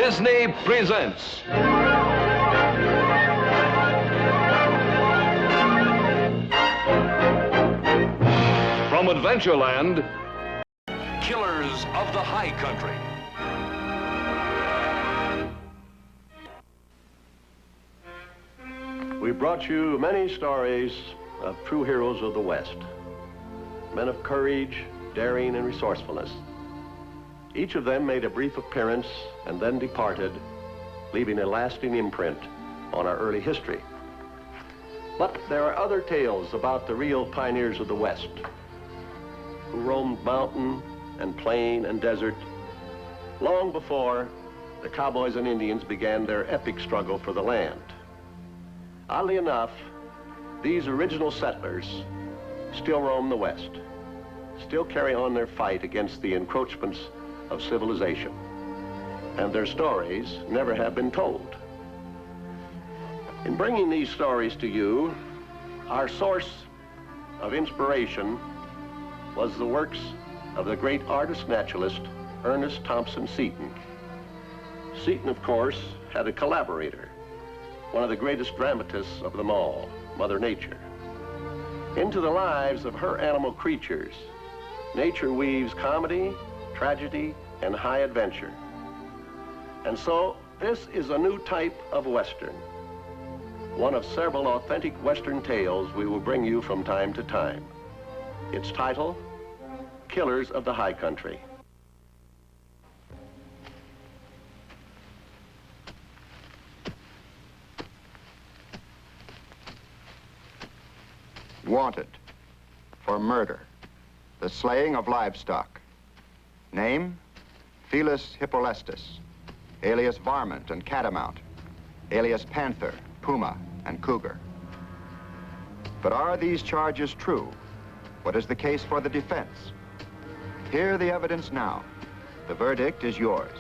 Disney presents from Adventureland, Killers of the High Country. We brought you many stories of true heroes of the West, men of courage, daring, and resourcefulness. Each of them made a brief appearance and then departed, leaving a lasting imprint on our early history. But there are other tales about the real pioneers of the West, who roamed mountain and plain and desert long before the cowboys and Indians began their epic struggle for the land. Oddly enough, these original settlers still roam the West, still carry on their fight against the encroachments of civilization, and their stories never have been told. In bringing these stories to you, our source of inspiration was the works of the great artist-naturalist Ernest Thompson Seton. Seton, of course, had a collaborator, one of the greatest dramatists of them all, Mother Nature. Into the lives of her animal creatures, nature weaves comedy, tragedy, and high adventure. And so, this is a new type of Western, one of several authentic Western tales we will bring you from time to time. Its title, Killers of the High Country. Wanted for murder, the slaying of livestock. Name, Felis hippolestis, alias varmint and catamount, alias panther, puma, and cougar. But are these charges true? What is the case for the defense? Hear the evidence now. The verdict is yours.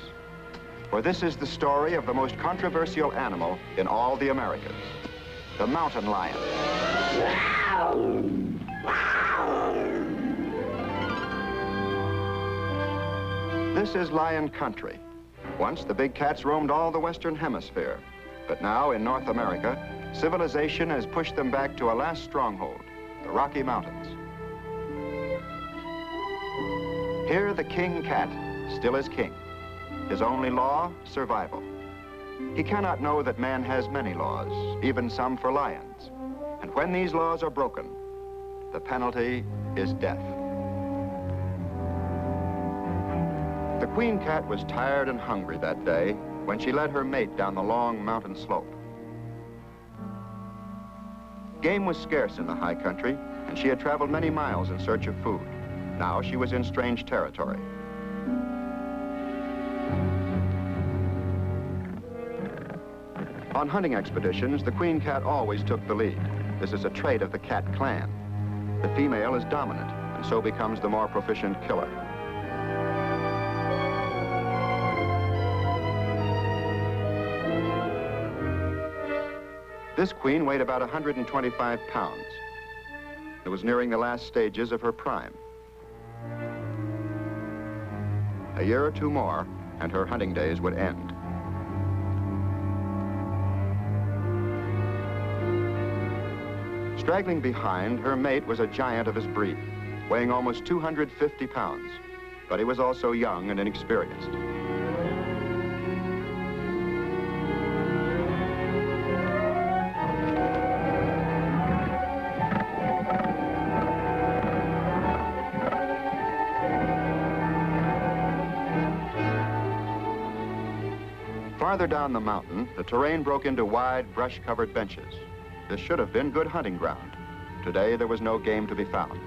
For this is the story of the most controversial animal in all the Americas, the mountain lion. This is lion country. Once the big cats roamed all the Western Hemisphere, but now in North America, civilization has pushed them back to a last stronghold, the Rocky Mountains. Here the king cat still is king. His only law, survival. He cannot know that man has many laws, even some for lions. And when these laws are broken, the penalty is death. The queen cat was tired and hungry that day when she led her mate down the long mountain slope. Game was scarce in the high country, and she had traveled many miles in search of food. Now she was in strange territory. On hunting expeditions, the queen cat always took the lead. This is a trait of the cat clan. The female is dominant, and so becomes the more proficient killer. This queen weighed about 125 pounds. It was nearing the last stages of her prime. A year or two more, and her hunting days would end. Straggling behind, her mate was a giant of his breed, weighing almost 250 pounds, but he was also young and inexperienced. Farther down the mountain, the terrain broke into wide, brush-covered benches. This should have been good hunting ground. Today, there was no game to be found.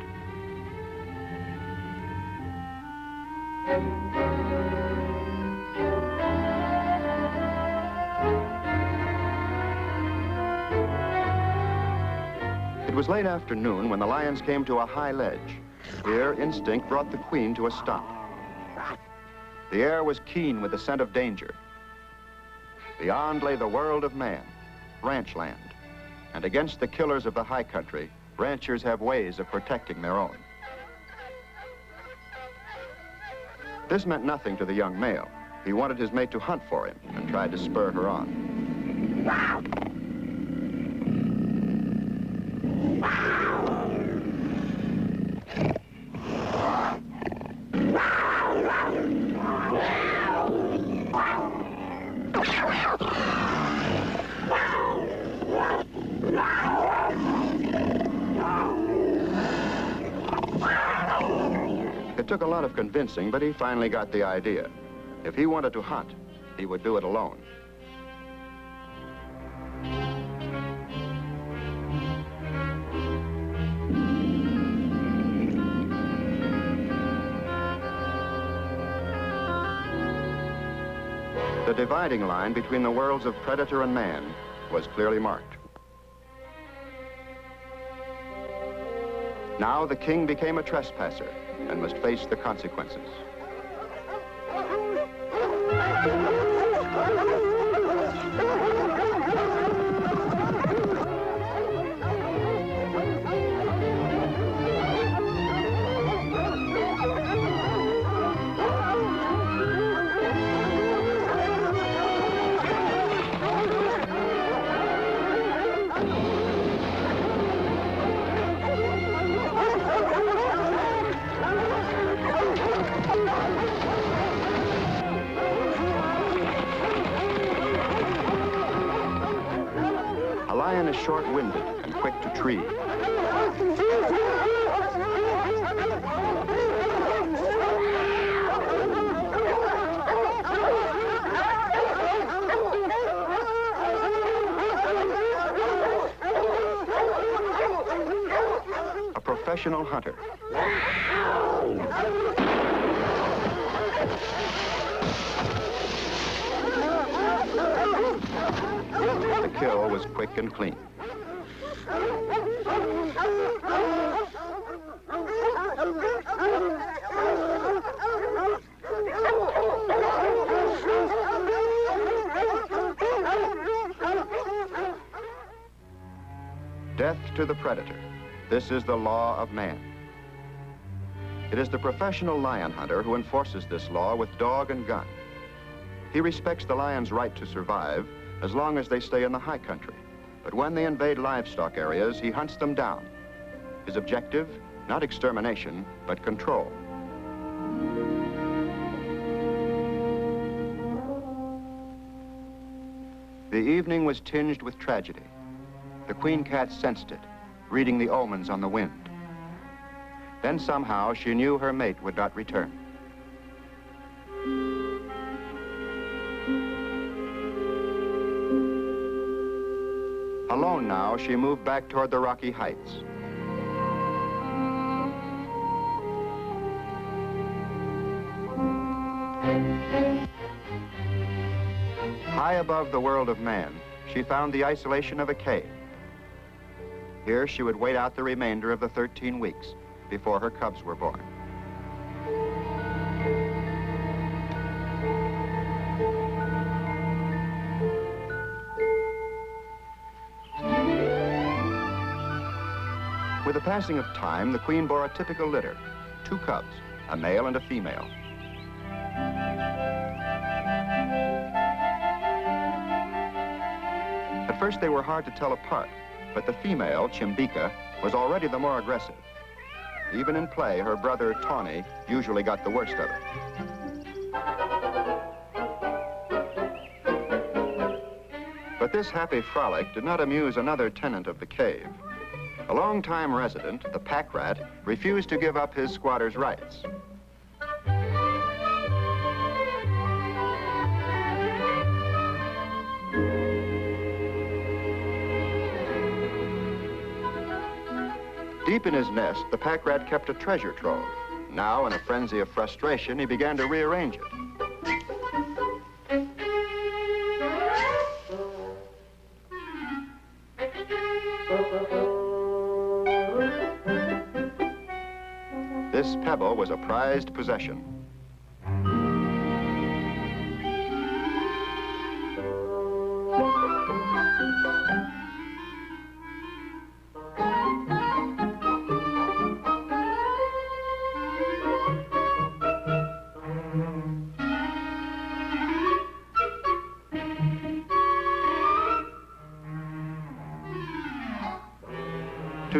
It was late afternoon when the lions came to a high ledge. Here, instinct brought the queen to a stop. The air was keen with the scent of danger. Beyond lay the world of man, ranch land. And against the killers of the high country, ranchers have ways of protecting their own. This meant nothing to the young male. He wanted his mate to hunt for him and tried to spur her on. It took a lot of convincing, but he finally got the idea. If he wanted to hunt, he would do it alone. The dividing line between the worlds of predator and man was clearly marked. Now the king became a trespasser and must face the consequences. A lion is short-winded and quick to tree. A professional hunter. The kill was quick and clean. Death to the predator. This is the law of man. It is the professional lion hunter who enforces this law with dog and gun. He respects the lion's right to survive as long as they stay in the high country. But when they invade livestock areas, he hunts them down. His objective, not extermination, but control. The evening was tinged with tragedy. The queen cat sensed it, reading the omens on the wind. Then somehow she knew her mate would not return. Alone now, she moved back toward the rocky heights. High above the world of man, she found the isolation of a cave. Here she would wait out the remainder of the 13 weeks before her cubs were born. With the passing of time, the queen bore a typical litter, 2 cubs, a male and a female. At first they were hard to tell apart, but the female, Chimbica, was already the more aggressive. Even in play, her brother, Tawny, usually got the worst of it. But this happy frolic did not amuse another tenant of the cave. A long-time resident, the pack rat, refused to give up his squatter's rights. Deep in his nest, the pack rat kept a treasure trove. Now, in a frenzy of frustration, he began to rearrange it. This pebble was a prized possession.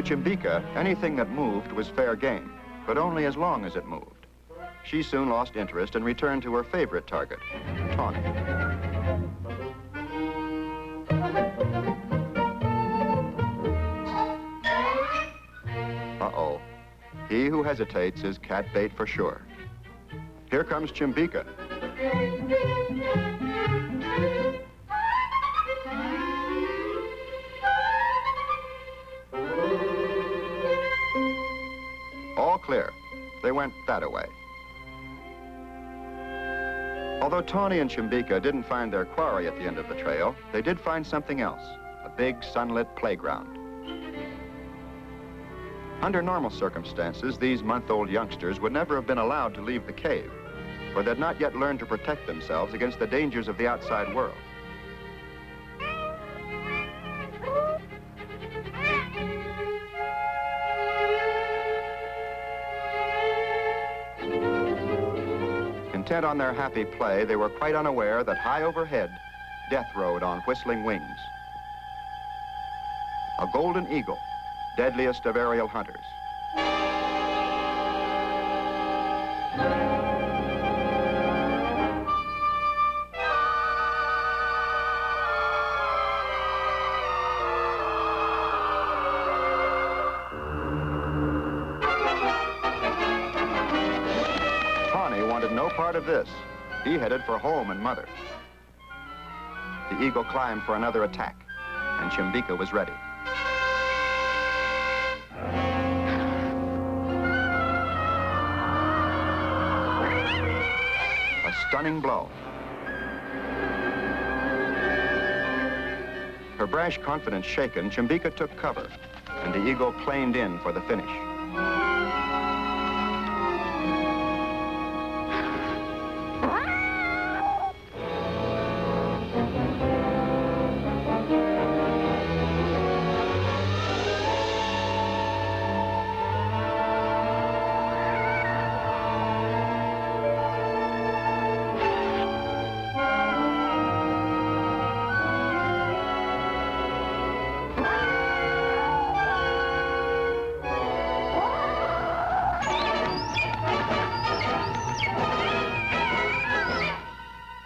To Chimbica, anything that moved was fair game, but only as long as it moved. She soon lost interest and returned to her favorite target, Tawny. Uh-oh. He who hesitates is cat bait for sure. Here comes Chimbica. All clear. They went that-a-way. Although Tawny and Chimbica didn't find their quarry at the end of the trail, they did find something else, a big sunlit playground. Under normal circumstances, these month-old youngsters would never have been allowed to leave the cave, for they'd not yet learned to protect themselves against the dangers of the outside world. Intent on their happy play, they were quite unaware that high overhead, death rode on whistling wings. A golden eagle, deadliest of aerial hunters. Tawny wanted no part of this. He headed for home and mother. The eagle climbed for another attack, and Chimbica was ready. A stunning blow. Her brash confidence shaken, Chimbica took cover, and the eagle planed in for the finish.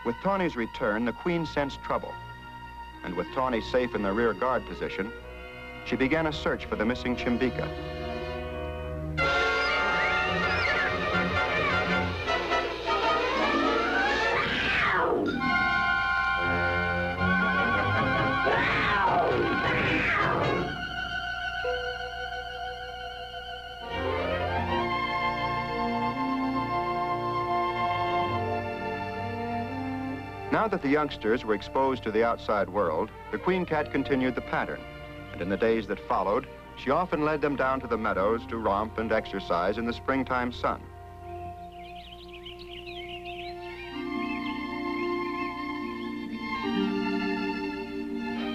With Tawny's return, the Queen sensed trouble. And with Tawny safe in the rear guard position, she began a search for the missing Chimbica. Now that the youngsters were exposed to the outside world, the queen cat continued the pattern, and in the days that followed, she often led them down to the meadows to romp and exercise in the springtime sun.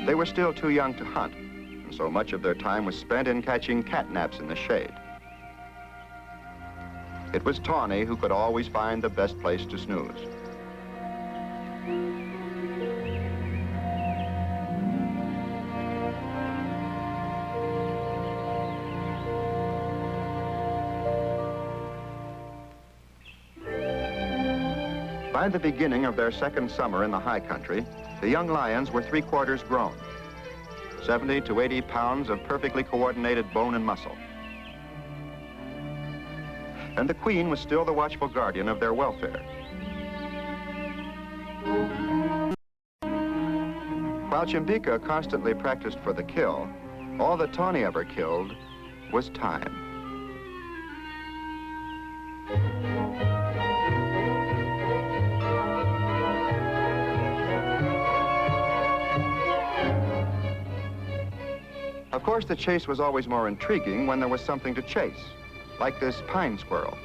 They were still too young to hunt, and so much of their time was spent in catching catnaps in the shade. It was Tawny who could always find the best place to snooze. By the beginning of their second summer in the high country, the young lions were 3/4 grown, 70 to 80 pounds of perfectly coordinated bone and muscle. And the queen was still the watchful guardian of their welfare. While Chimbica constantly practiced for the kill, all that Tawny ever killed was time. Of course, the chase was always more intriguing when there was something to chase, like this pine squirrel.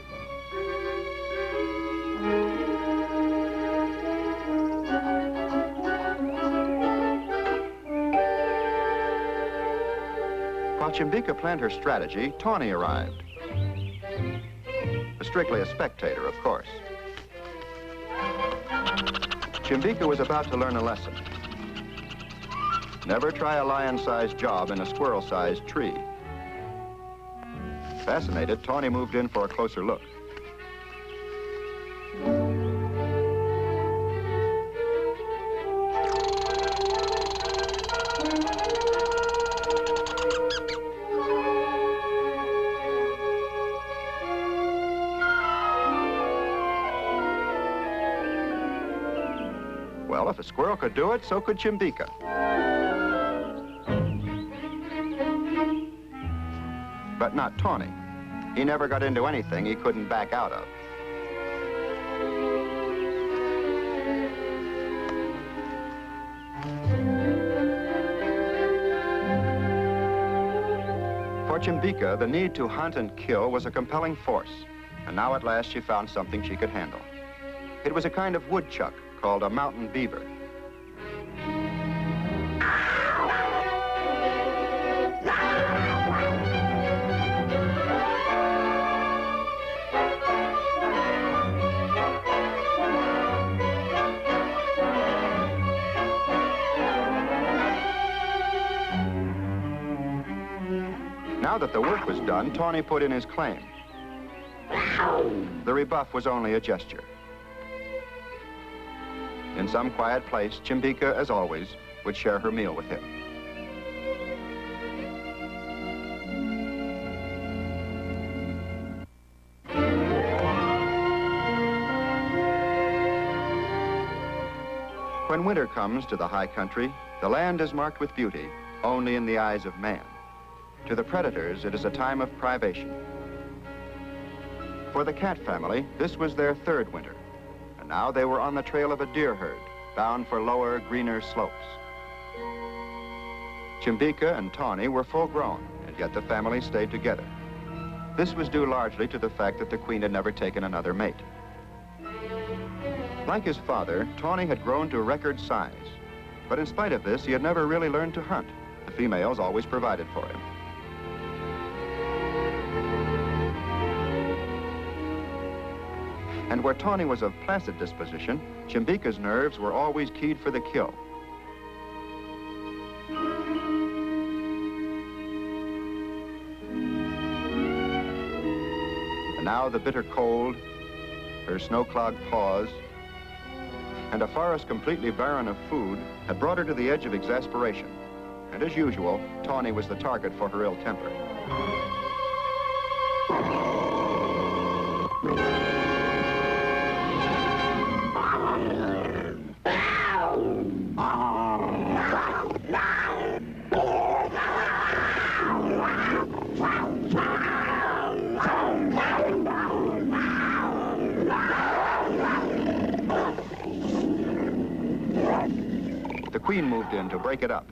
While Chimbica planned her strategy, Tawny arrived. Strictly a spectator, of course. Chimbica was about to learn a lesson. Never try a lion-sized job in a squirrel-sized tree. Fascinated, Tawny moved in for a closer look. Well, if a squirrel could do it, so could Chimbica. But not Tawny. He never got into anything he couldn't back out of. For Chimbica, the need to hunt and kill was a compelling force, and now at last she found something she could handle. It was a kind of woodchuck called a mountain beaver. Now that the work was done, Tawny put in his claim. The rebuff was only a gesture. In some quiet place, Chimbica, as always, would share her meal with him. When winter comes to the high country, the land is marked with beauty only in the eyes of man. To the predators, it is a time of privation. For the cat family, this was their third winter, and now they were on the trail of a deer herd, bound for lower, greener slopes. Chimbica and Tawny were full grown, and yet the family stayed together. This was due largely to the fact that the queen had never taken another mate. Like his father, Tawny had grown to record size, but in spite of this, he had never really learned to hunt. The females always provided for him. And where Tawny was of placid disposition, Chimbica's nerves were always keyed for the kill. And now the bitter cold, her snow-clogged paws, and a forest completely barren of food had brought her to the edge of exasperation. And as usual, Tawny was the target for her ill temper. The queen moved in to break it up.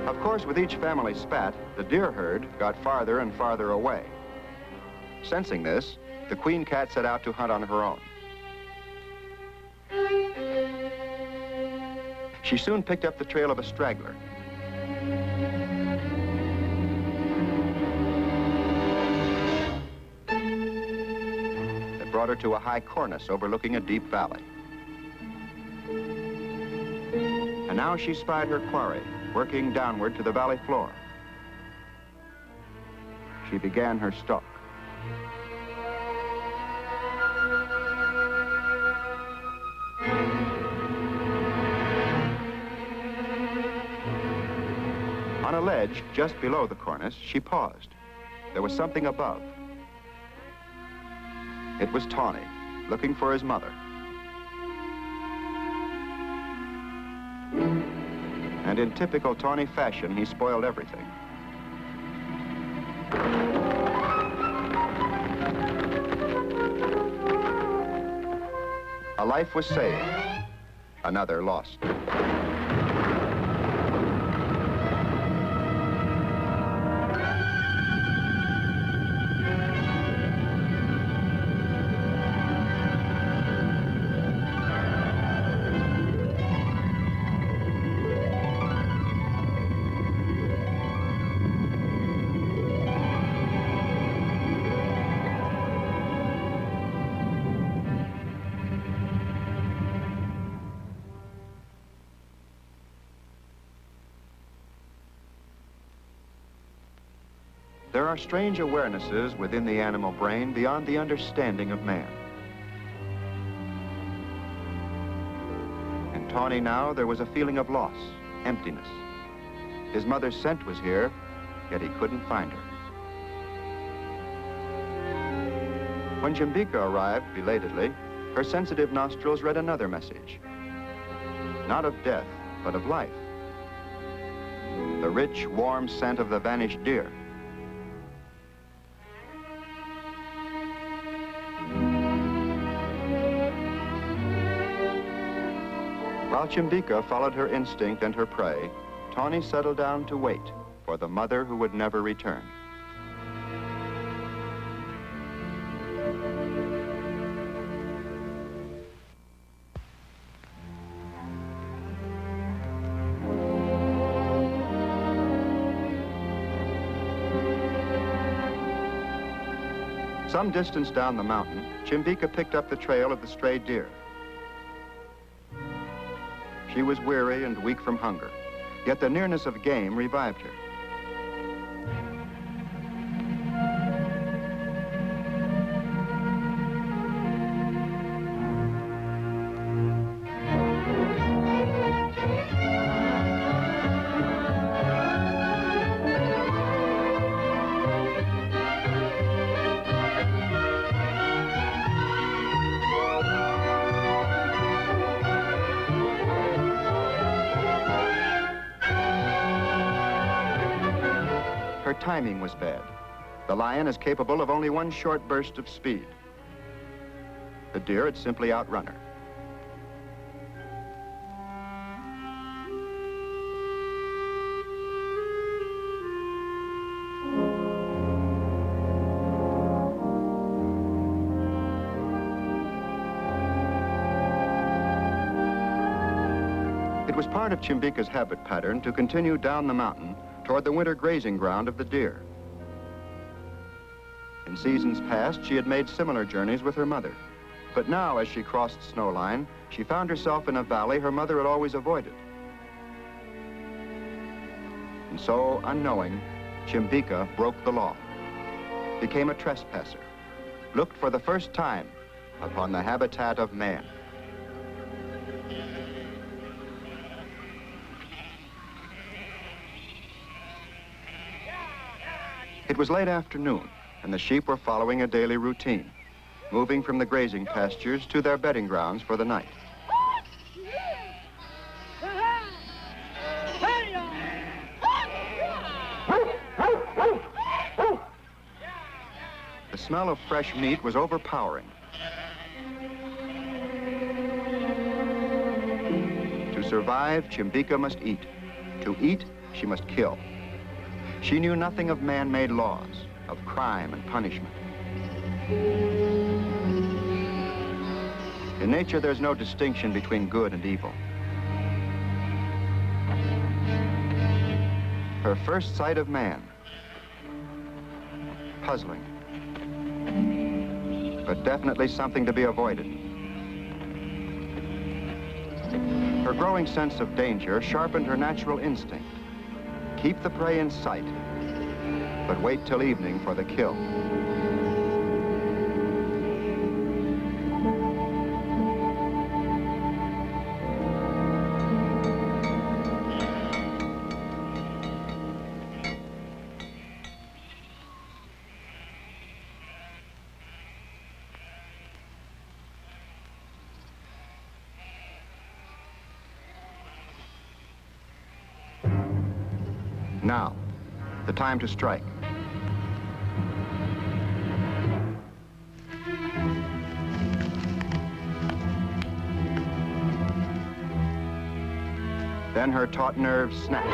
Of course, with each family spat, the deer herd got farther and farther away. Sensing this, the queen cat set out to hunt on her own. She soon picked up the trail of a straggler. That brought her to a high cornice overlooking a deep valley. And now she spied her quarry, working downward to the valley floor. She began her stalk. On a ledge just below the cornice, she paused. There was something above. It was Tawny, looking for his mother. And in typical Tawny fashion, he spoiled everything. A life was saved, another lost. There are strange awarenesses within the animal brain beyond the understanding of man. In Tawny now, there was a feeling of loss, emptiness. His mother's scent was here, yet he couldn't find her. When Chimbica arrived belatedly, her sensitive nostrils read another message. Not of death, but of life. The rich, warm scent of the vanished deer. While Chimbica followed her instinct and her prey, Tawny settled down to wait for the mother who would never return. Some distance down the mountain, Chimbica picked up the trail of the stray deer. She was weary and weak from hunger, yet the nearness of game revived her. Her timing was bad. The lion is capable of only one short burst of speed. The deer had simply outrun her. It was part of Chimbica's habit pattern to continue down the mountain toward the winter grazing ground of the deer. In seasons past, she had made similar journeys with her mother. But now, as she crossed Snowline, she found herself in a valley her mother had always avoided. And so, unknowing, Chimbica broke the law, became a trespasser, looked for the first time upon the habitat of man. It was late afternoon, and the sheep were following a daily routine, moving from the grazing pastures to their bedding grounds for the night. The smell of fresh meat was overpowering. To survive, Chimbica must eat. To eat, she must kill. She knew nothing of man-made laws, of crime and punishment. In nature, there's no distinction between good and evil. Her first sight of man, puzzling, but definitely something to be avoided. Her growing sense of danger sharpened her natural instinct. Keep the prey in sight, but wait till evening for the kill. Now, the time to strike. Then her taut nerves snapped.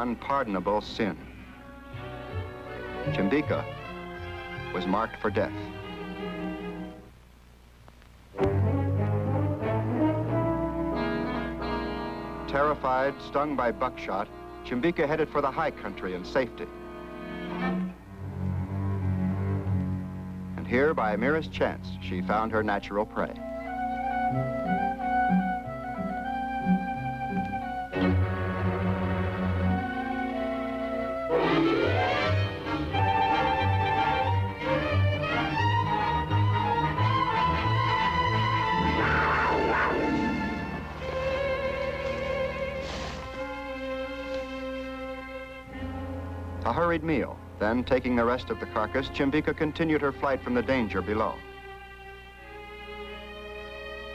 unpardonable sin. Chimbica was marked for death. Terrified, stung by buckshot, Chimbica headed for the high country and safety. And here, by merest chance, she found her natural prey. A hurried meal. Then, taking the rest of the carcass, Chimbica continued her flight from the danger below.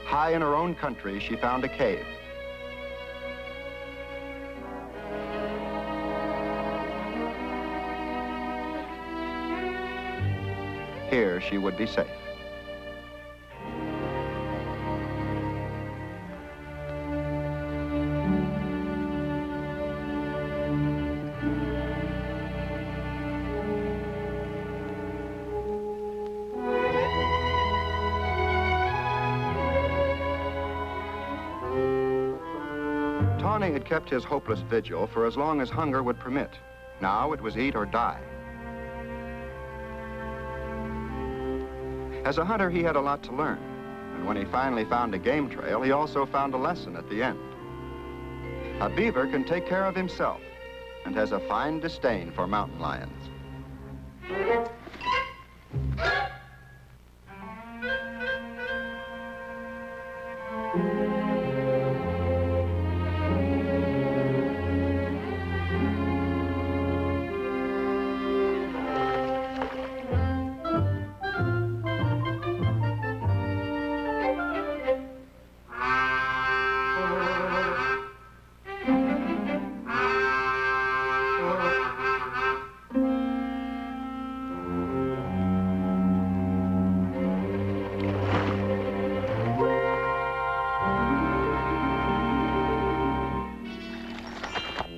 High in her own country, she found a cave. Here, she would be safe. Tawny had kept his hopeless vigil for as long as hunger would permit. Now it was eat or die. As a hunter, he had a lot to learn. And when he finally found a game trail, he also found a lesson at the end. A beaver can take care of himself and has a fine disdain for mountain lions.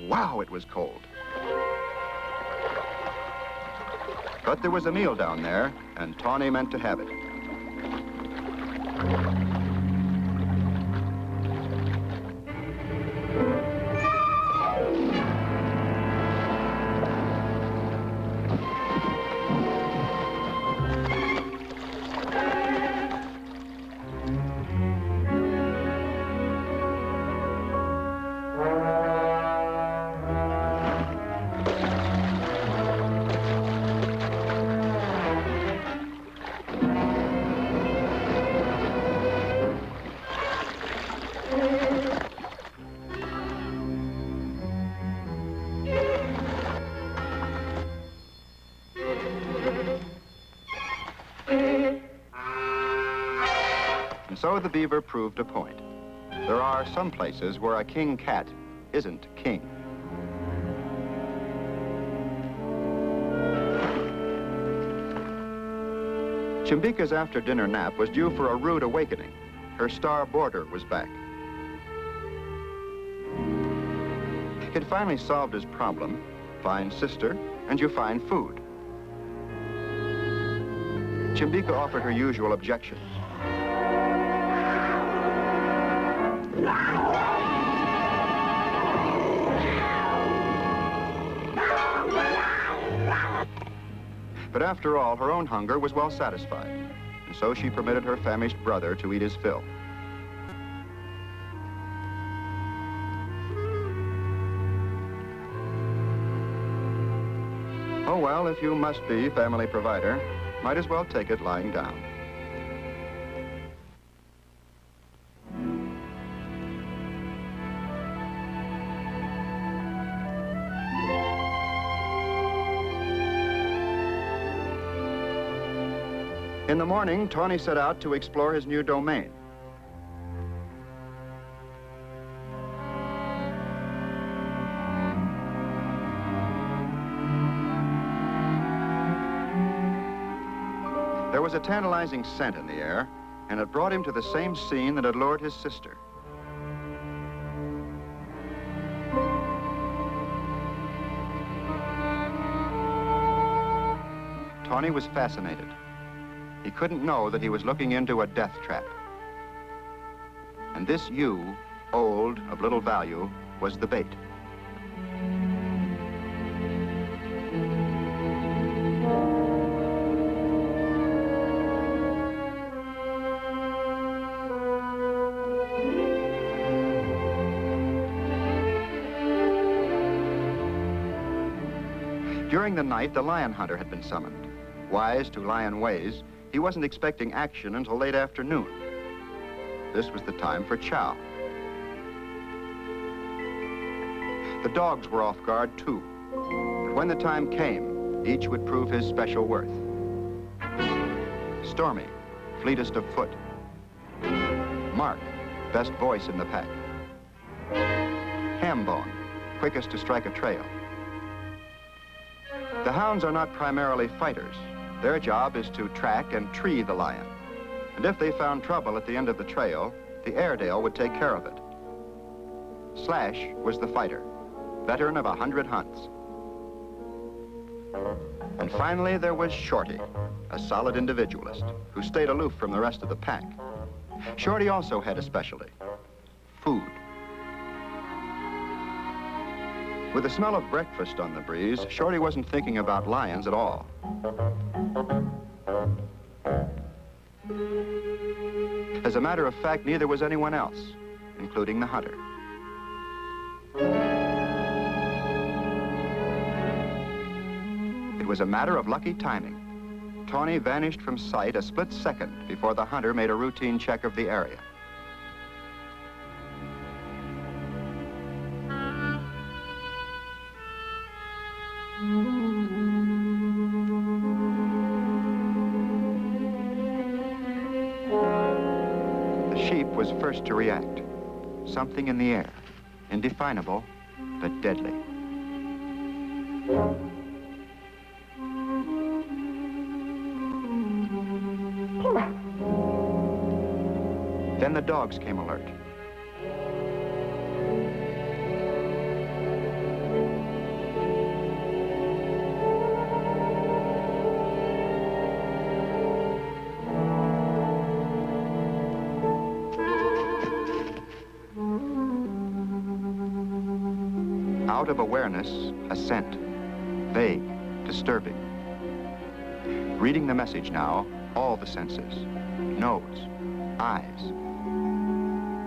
Wow, it was cold. But there was a meal down there, and Tawny meant to have it. And so the beaver proved a point. There are some places where a king cat isn't king. Chimbica's after-dinner nap was due for a rude awakening. Her star boarder was back. He'd finally solved his problem. Find sister, and you find food. Chimbica offered her usual objections. But after all, her own hunger was well satisfied, and so she permitted her famished brother to eat his fill. Oh well, if you must be family provider, might as well take it lying down. In the morning, Tawny set out to explore his new domain. There was a tantalizing scent in the air, and it brought him to the same scene that had lured his sister. Tawny was fascinated. He couldn't know that he was looking into a death trap. And this ewe, old, of little value, was the bait. During the night, the lion hunter had been summoned. Wise to lion ways, he wasn't expecting action until late afternoon. This was the time for chow. The dogs were off guard too. But when the time came, each would prove his special worth. Stormy, fleetest of foot. Mark, best voice in the pack. Hambone, quickest to strike a trail. The hounds are not primarily fighters. Their job is to track and tree the lion. And if they found trouble at the end of the trail, the Airedale would take care of it. Slash was the fighter, veteran of 100 hunts. And finally, there was Shorty, a solid individualist who stayed aloof from the rest of the pack. Shorty also had a specialty, food. With the smell of breakfast on the breeze, Shorty wasn't thinking about lions at all. As a matter of fact, neither was anyone else, including the hunter. It was a matter of lucky timing. Tawny vanished from sight a split second before the hunter made a routine check of the area. The sheep was first to react. Something in the air, indefinable, but deadly. Then the dogs came alert. Out of awareness, a scent, vague, disturbing. Reading the message now, all the senses, nose, eyes,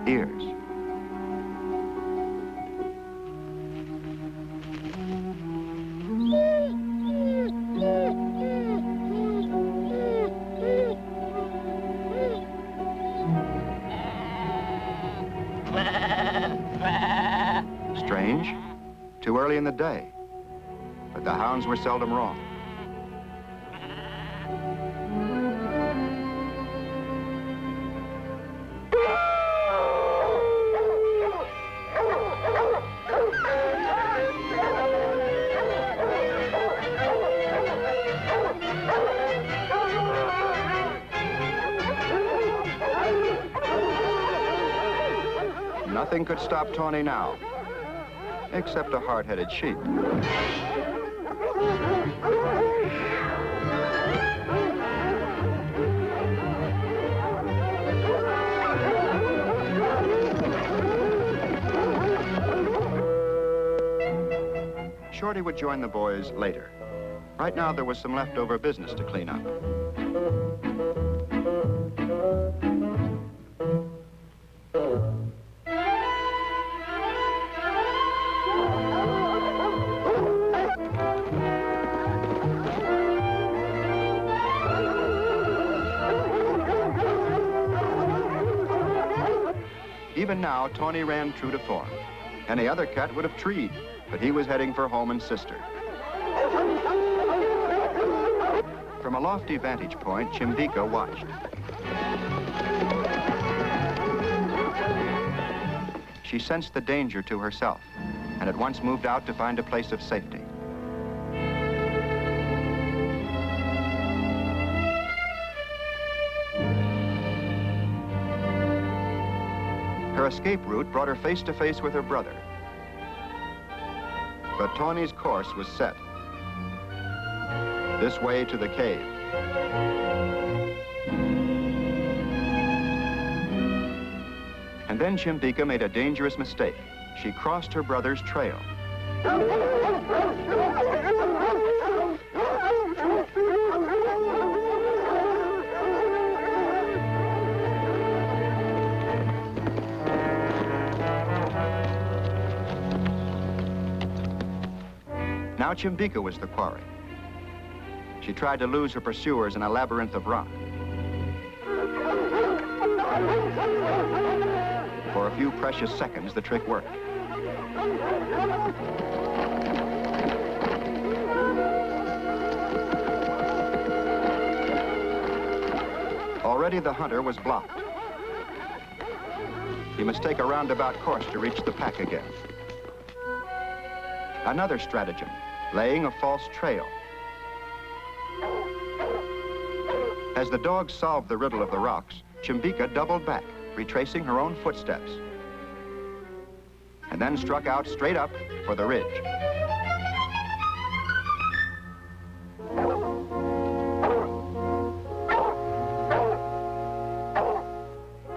ears. Strange, too early in the day, but the hounds were seldom wrong. Nothing could stop Tawny now, except a hard-headed sheep. Shorty would join the boys later. Right now, there was some leftover business to clean up. Even now, Tawny ran true to form. Any other cat would have treed, but he was heading for home and sister. From a lofty vantage point, Chimbica watched. She sensed the danger to herself, and at once moved out to find a place of safety. Her escape route brought her face to face with her brother. But Tawny's course was set. this way to the cave. And then Chimbica made a dangerous mistake. She crossed her brother's trail. Now Chimbica was the quarry. She tried to lose her pursuers in a labyrinth of rock. For a few precious seconds, the trick worked. Already the hunter was blocked. He must take a roundabout course to reach the pack again. Another stratagem, laying a false trail. As the dogs solved the riddle of the rocks, Chimbica doubled back, retracing her own footsteps, and then struck out straight up for the ridge.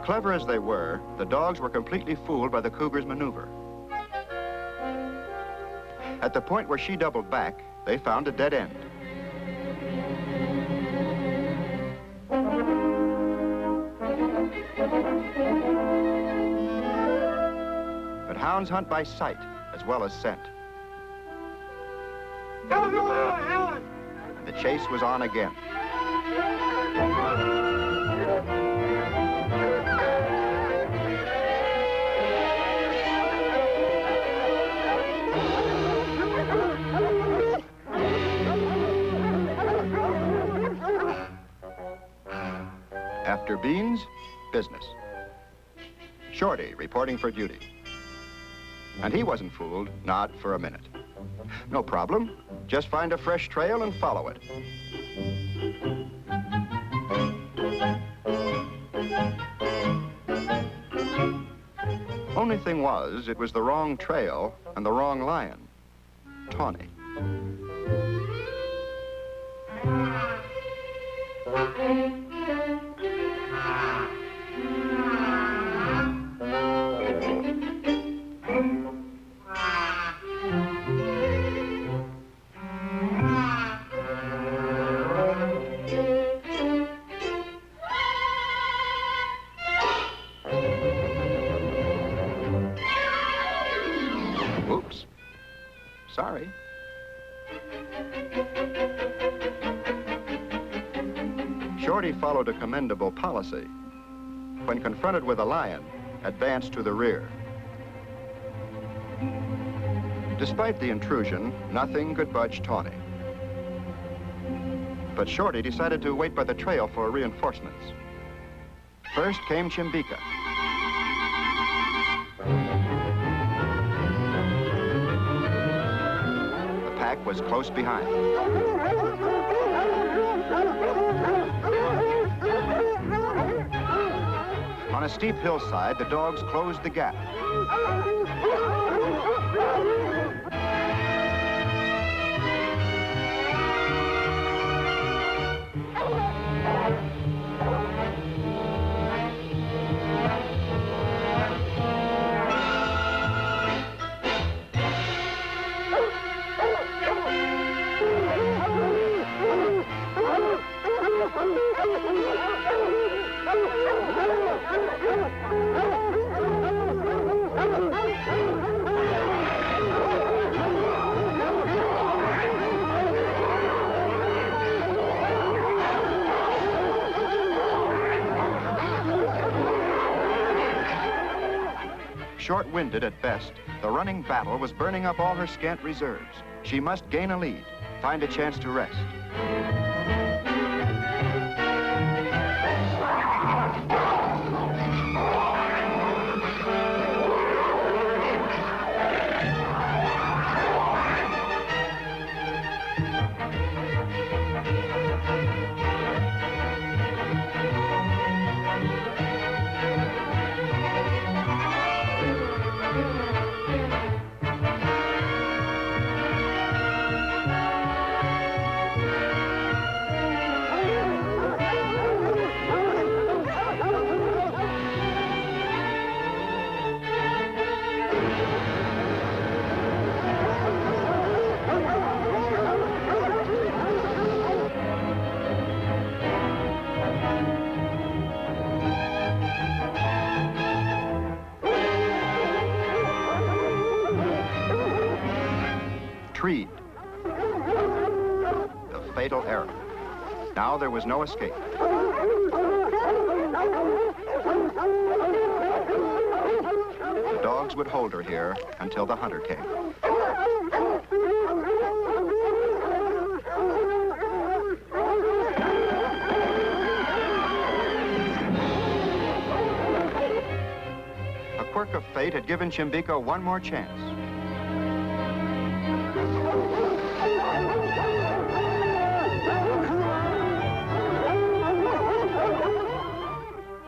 Clever as they were, the dogs were completely fooled by the cougar's maneuver. At the point where she doubled back, they found a dead end. But hounds hunt by sight as well as scent. And the chase was on again. After beans, business. Shorty reporting for duty. And he wasn't fooled, not for a minute. No problem. Just find a fresh trail and follow it. Only thing was, it was the wrong trail and the wrong lion, Tawny. Oops. Sorry. Shorty followed a commendable policy. When confronted with a lion, advanced to the rear. Despite the intrusion, nothing could budge Tawny. But Shorty decided to wait by the trail for reinforcements. First came Chimbica. The pack was close behind. On a steep hillside, the dogs closed the gap. Short-winded at best, the running battle was burning up all her scant reserves. She must gain a lead, find a chance to rest. agreed. The fatal error. Now there was no escape. The dogs would hold her here until the hunter came. A quirk of fate had given Chimbica one more chance.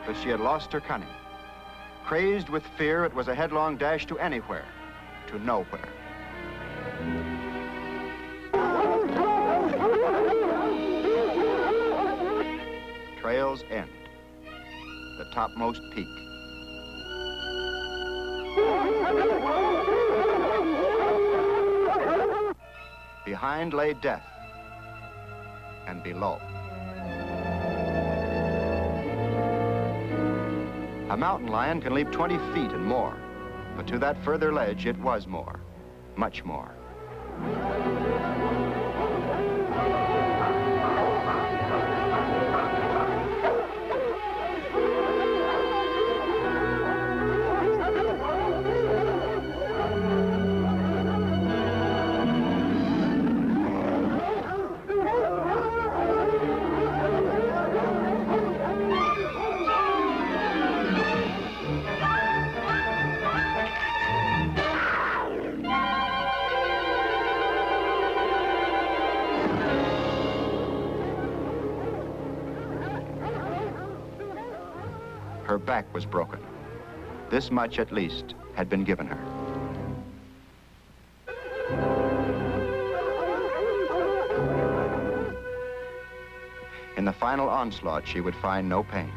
But she had lost her cunning. Crazed with fear, it was a headlong dash to anywhere, to nowhere. Trail's end, the topmost peak. Behind lay death, and below. A mountain lion can leap 20 feet and more, but to that further ledge it was more, much more. Her back was broken. This much, at least, had been given her. In the final onslaught, she would find no pain.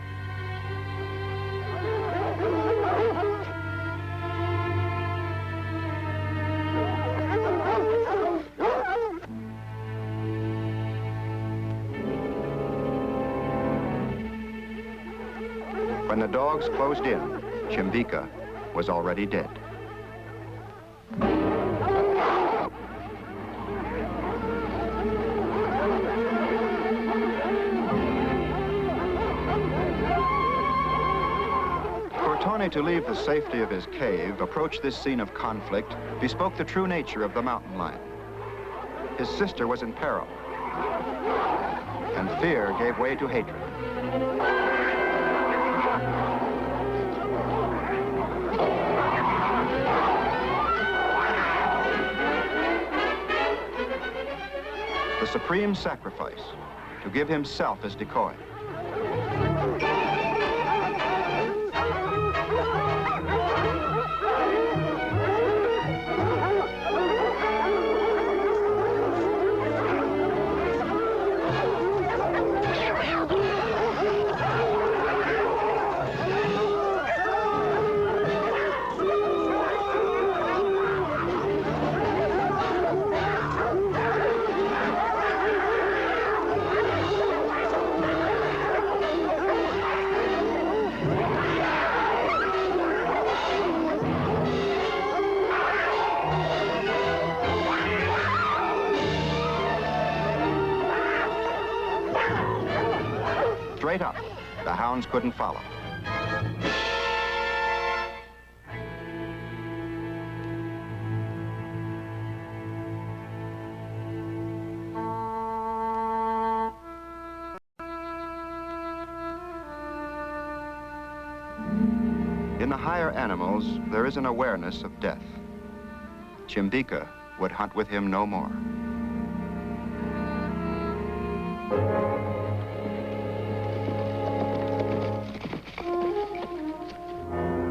When the dogs closed in, Chimbica was already dead. For Tawny to leave the safety of his cave, approach this scene of conflict, bespoke the true nature of the mountain lion. His sister was in peril, and fear gave way to hatred. The supreme sacrifice, to give himself as decoy. Straight up, the hounds couldn't follow. In the higher animals, there is an awareness of death. Chimbica would hunt with him no more.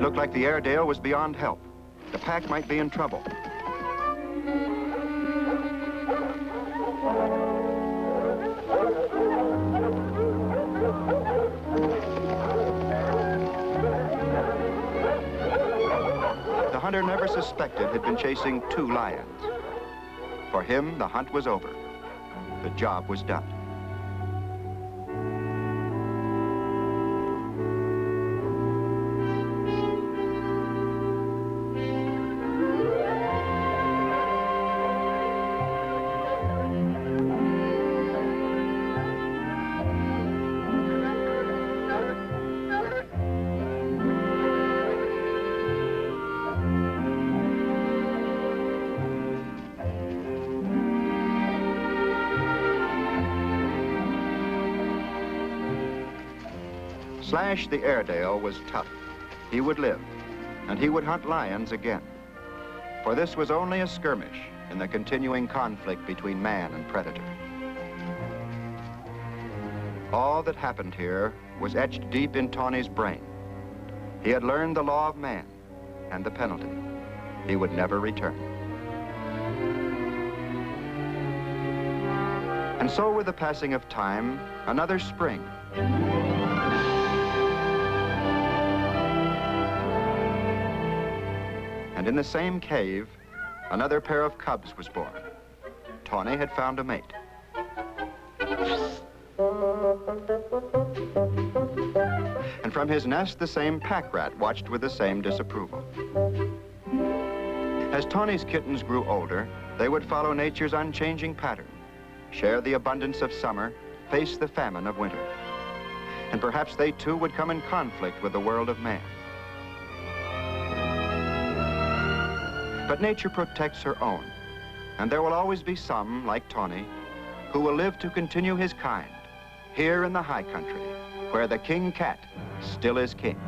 Looked like the Airedale was beyond help. The pack might be in trouble. The hunter never suspected had been chasing two lions. For him, the hunt was over. The job was done. Slash the Airedale was tough. He would live, and he would hunt lions again. For this was only a skirmish in the continuing conflict between man and predator. All that happened here was etched deep in Tawny's brain. He had learned the law of man and the penalty. He would never return. And so with the passing of time, another spring. And in the same cave, another pair of cubs was born. Tawny had found a mate. And from his nest, the same pack rat watched with the same disapproval. As Tawny's kittens grew older, they would follow nature's unchanging pattern, share the abundance of summer, face the famine of winter. And perhaps they too would come in conflict with the world of man. But nature protects her own, and there will always be some, like Tawny, who will live to continue his kind, here in the high country, where the king cat still is king.